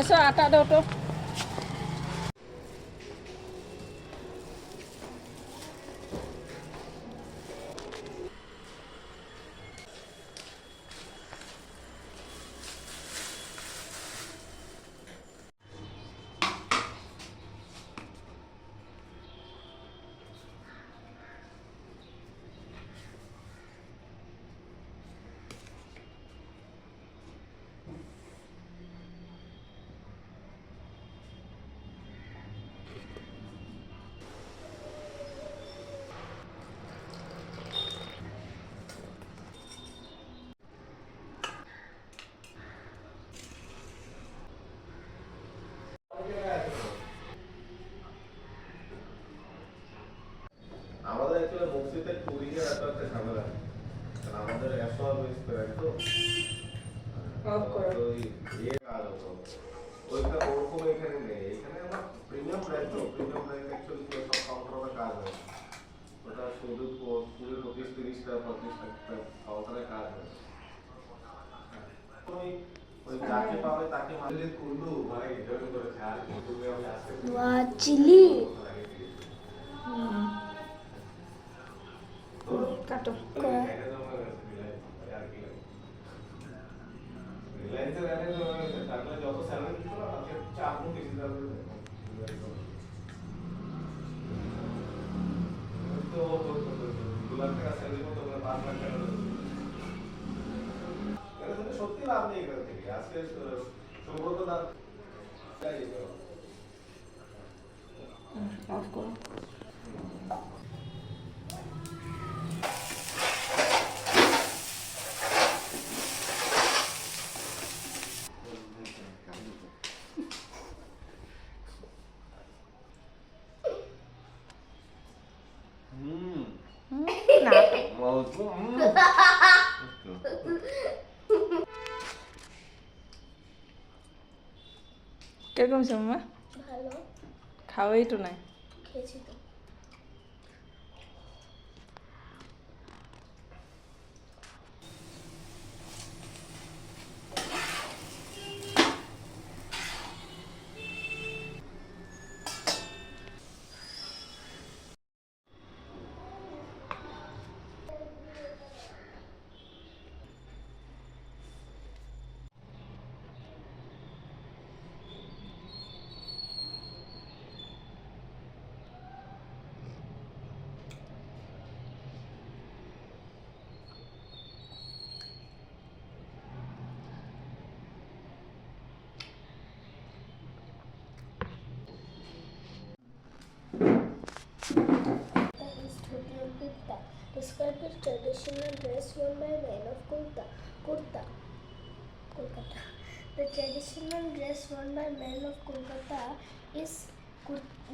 এসো আটা দাও তো। আমাদের অ্যাকচুয়ালি মসজিদের টুরিং এর এত একটা ঝামেলা নেই, কারণ আমাদের অ্যাসোয়াল রেস্টুরেন্ট তো অফ করো। ওই ইয়ে কাজ হতো ওইটা ওরকম এখানে নেই। এখানে আমার প্রিমিয়াম ব্র্যান্ড তো, প্রিমিয়াম ব্র্যান্ড অ্যাকচুয়ালি সব কাউন্টারে কাজ হয়, ওটা শুধু 20-30টা 35টা কাউন্টারে কাজ হয়। ওই ওই যাকে পাবে তাকে মানলে কুল্লু মানে ইন্টারভিউ করেছে আর তুমি আমি আসতে চিলি কাটো। রিলায়েন্সের ম্যানেজ হয়ে গেছে, তারপরে যত স্যালারি দিত না তার থেকে 4 গুণ বেশি স্যালারি দেয়। তো 2 লাখ টাকা স্যালারি মতো 5 লাখ টাকা দেবে। এটা তো সত্যি লাভ নেই এখান থেকে। আজকে সুব্রত দা অফ করো। না কিরকম হয়েছে মামা? ভালো খাওয়াই তো নাই। খেয়েছি তো। Is dhoti and kurta. Describe the traditional dress worn by men of Kolkata. The traditional dress worn by men of Kolkata is kurta.